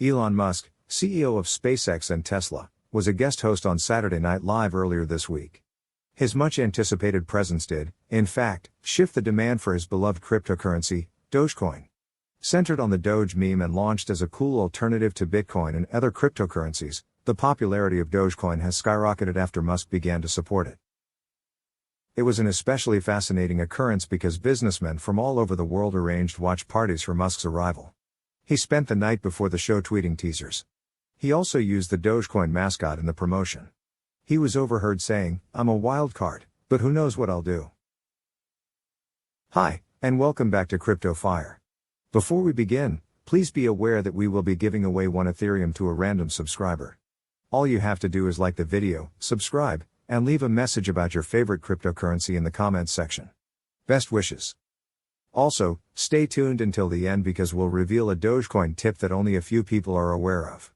Elon Musk, CEO of SpaceX and Tesla, was a guest host on Saturday Night Live earlier this week. His much-anticipated presence did, in fact, shift the demand for his beloved cryptocurrency, Dogecoin. Centered on the Doge meme and launched as a cool alternative to Bitcoin and other cryptocurrencies, the popularity of Dogecoin has skyrocketed after Musk began to support it. It was an especially fascinating occurrence because businessmen from all over the world arranged watch parties for Musk's arrival. He spent the night before the show tweeting teasers. He also used the Dogecoin mascot in the promotion. He was overheard saying, "I'm a wild card, but who knows what I'll do." Hi, and welcome back to Crypto Fire. Before we begin, please be aware that we will be giving away 1 Ethereum to a random subscriber. All you have to do is like the video, subscribe, and leave a message about your favorite cryptocurrency in the comments section. Best wishes. Also, stay tuned until the end because we'll reveal a Dogecoin tip that only a few people are aware of.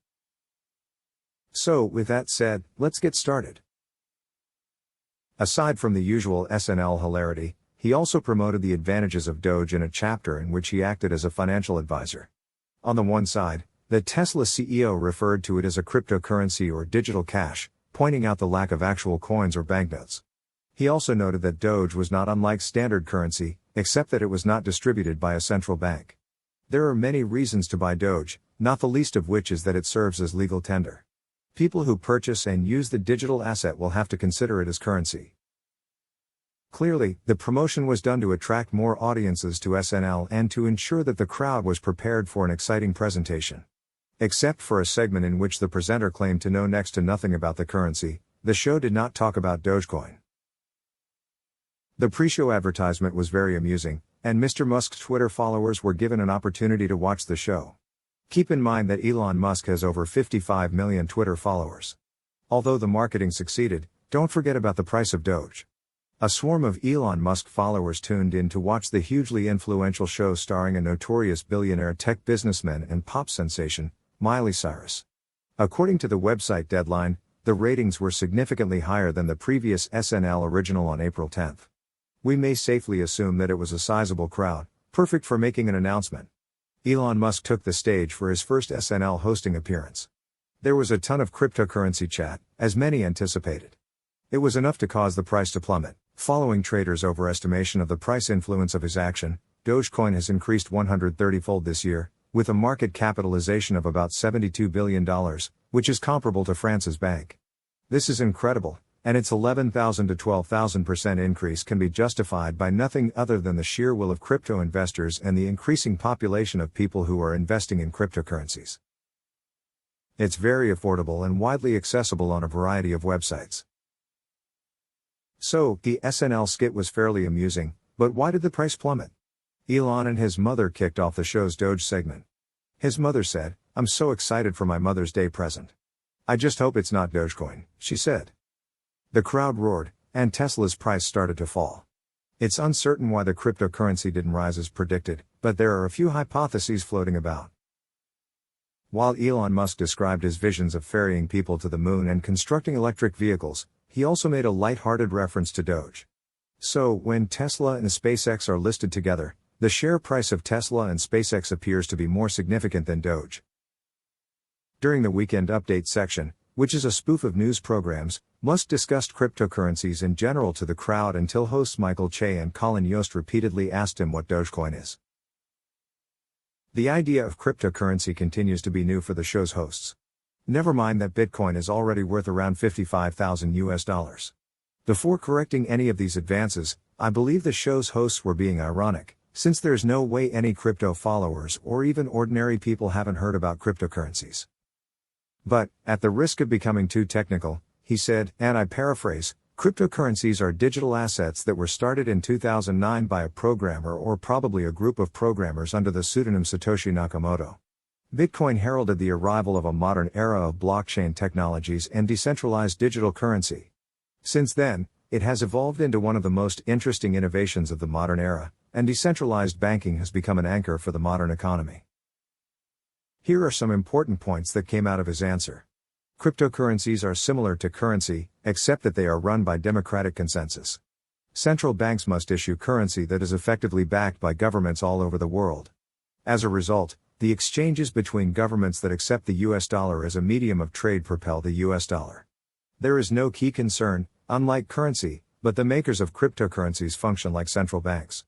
So, with that said, let's get started. Aside from the usual SNL hilarity, he also promoted the advantages of Doge in a chapter in which he acted as a financial advisor. On the one side, the Tesla CEO referred to it as a cryptocurrency or digital cash, pointing out the lack of actual coins or banknotes. He also noted that Doge was not unlike standard currency, except that it was not distributed by a central bank. There are many reasons to buy Doge, not the least of which is that it serves as legal tender. People who purchase and use the digital asset will have to consider it as currency. Clearly, the promotion was done to attract more audiences to SNL and to ensure that the crowd was prepared for an exciting presentation. Except for a segment in which the presenter claimed to know next to nothing about the currency, the show did not talk about Dogecoin. The pre-show advertisement was very amusing, and Mr. Musk's Twitter followers were given an opportunity to watch the show. Keep in mind that Elon Musk has over 55 million Twitter followers. Although the marketing succeeded, don't forget about the price of Doge. A swarm of Elon Musk followers tuned in to watch the hugely influential show starring a notorious billionaire tech businessman and pop sensation, Miley Cyrus. According to the website Deadline, the ratings were significantly higher than the previous SNL original on April 10. We may safely assume that it was a sizable crowd, perfect for making an announcement. Elon Musk took the stage for his first SNL hosting appearance. There was a ton of cryptocurrency chat, as many anticipated. It was enough to cause the price to plummet. Following traders' overestimation of the price influence of his action, Dogecoin has increased 130-fold this year, with a market capitalization of about $72 billion, which is comparable to France's bank. This is incredible, and its 11,000 to 12,000% increase can be justified by nothing other than the sheer will of crypto investors and the increasing population of people who are investing in cryptocurrencies. It's very affordable and widely accessible on a variety of websites. So, the SNL skit was fairly amusing, but why did the price plummet? Elon and his mother kicked off the show's Doge segment. His mother said, "I'm so excited for my Mother's Day present. I just hope it's not Dogecoin," she said. The crowd roared, and Tesla's price started to fall. It's uncertain why the cryptocurrency didn't rise as predicted, but there are a few hypotheses floating about. While Elon Musk described his visions of ferrying people to the moon and constructing electric vehicles, he also made a light-hearted reference to Doge. So, when Tesla and SpaceX are listed together, the share price of Tesla and SpaceX appears to be more significant than Doge. During the Weekend Update section, which is a spoof of news programs, Musk discussed cryptocurrencies in general to the crowd until hosts Michael Che and Colin Yost repeatedly asked him what Dogecoin is. The idea of cryptocurrency continues to be new for the show's hosts. Never mind that Bitcoin is already worth around $55,000. Before correcting any of these advances, I believe the show's hosts were being ironic, since there's no way any crypto followers or even ordinary people haven't heard about cryptocurrencies. But, at the risk of becoming too technical, he said, and I paraphrase, cryptocurrencies are digital assets that were started in 2009 by a programmer or probably a group of programmers under the pseudonym Satoshi Nakamoto. Bitcoin heralded the arrival of a modern era of blockchain technologies and decentralized digital currency. Since then, it has evolved into one of the most interesting innovations of the modern era, and decentralized banking has become an anchor for the modern economy. Here are some important points that came out of his answer. Cryptocurrencies are similar to currency, except that they are run by democratic consensus. Central banks must issue currency that is effectively backed by governments all over the world. As a result, the exchanges between governments that accept the US dollar as a medium of trade propel the US dollar. There is no key concern, unlike currency, but the makers of cryptocurrencies function like central banks.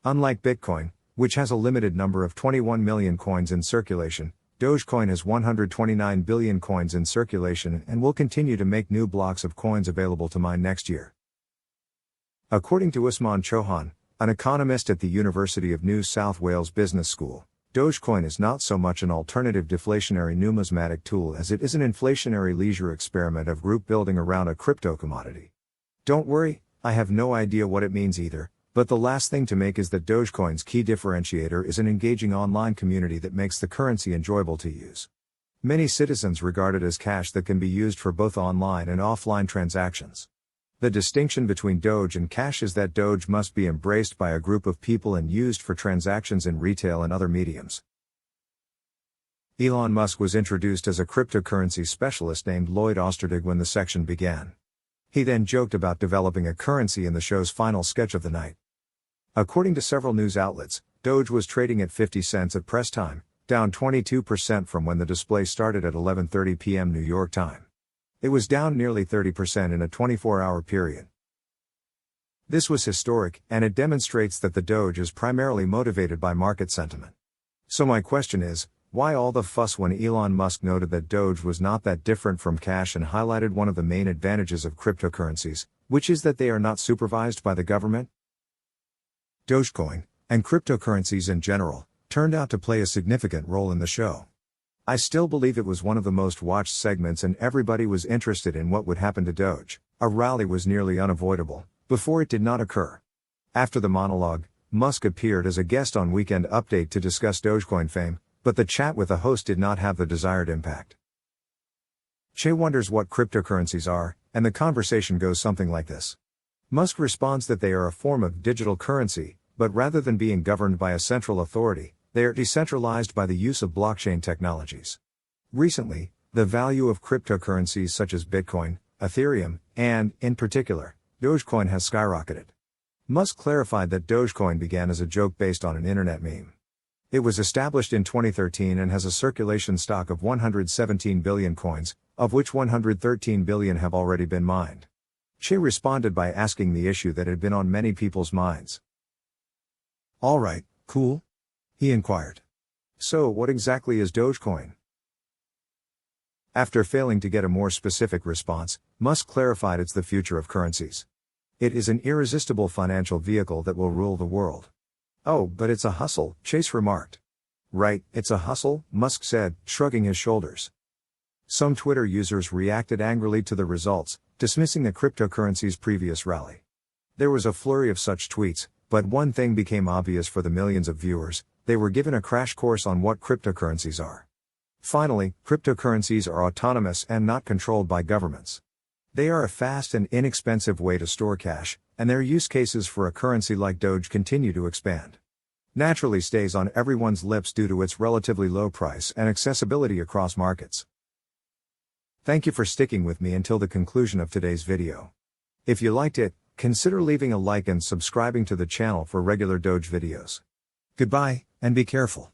Unlike Bitcoin, which has a limited number of 21 million coins in circulation, Dogecoin has 129 billion coins in circulation and will continue to make new blocks of coins available to mine next year. According to Usman Chauhan, an economist at the University of New South Wales Business School, Dogecoin is not so much an alternative deflationary numismatic tool as it is an inflationary leisure experiment of group building around a crypto commodity. Don't worry, I have no idea what it means either, but the last thing to make is that Dogecoin's key differentiator is an engaging online community that makes the currency enjoyable to use. Many citizens regard it as cash that can be used for both online and offline transactions. The distinction between Doge and cash is that Doge must be embraced by a group of people and used for transactions in retail and other mediums. Elon Musk was introduced as a cryptocurrency specialist named Lloyd Osterdig when the section began. He then joked about developing a currency in the show's final sketch of the night. According to several news outlets, Doge was trading at 50 cents at press time, down 22% from when the display started at 11:30 p.m. New York time. It was down nearly 30% in a 24-hour period. This was historic, and it demonstrates that the Doge is primarily motivated by market sentiment. So my question is, why all the fuss when Elon Musk noted that Doge was not that different from cash and highlighted one of the main advantages of cryptocurrencies, which is that they are not supervised by the government? Dogecoin, and cryptocurrencies in general, turned out to play a significant role in the show. I still believe it was one of the most watched segments and everybody was interested in what would happen to Doge. A rally was nearly unavoidable, before it did not occur. After the monologue, Musk appeared as a guest on Weekend Update to discuss Dogecoin fame, but the chat with the host did not have the desired impact. Che wonders what cryptocurrencies are, and the conversation goes something like this. Musk responds that they are a form of digital currency, but rather than being governed by a central authority, they are decentralized by the use of blockchain technologies. Recently, the value of cryptocurrencies such as Bitcoin, Ethereum, and, in particular, Dogecoin has skyrocketed. Musk clarified that Dogecoin began as a joke based on an internet meme. It was established in 2013 and has a circulation stock of 117 billion coins, of which 113 billion have already been mined. Che responded by asking the issue that had been on many people's minds. "Alright, cool?" he inquired. "So what exactly is Dogecoin?" After failing to get a more specific response, Musk clarified it's the future of currencies. It is an irresistible financial vehicle that will rule the world. "Oh, but it's a hustle," Chase remarked. "Right, it's a hustle," Musk said, shrugging his shoulders. Some Twitter users reacted angrily to the results, dismissing the cryptocurrency's previous rally. There was a flurry of such tweets, but one thing became obvious for the millions of viewers: they were given a crash course on what cryptocurrencies are. Finally, cryptocurrencies are autonomous and not controlled by governments. They are a fast and inexpensive way to store cash, and their use cases for a currency like Doge continue to expand. Naturally stays on everyone's lips due to its relatively low price and accessibility across markets. Thank you for sticking with me until the conclusion of today's video. If you liked it, consider leaving a like and subscribing to the channel for regular Doge videos. Goodbye, and be careful.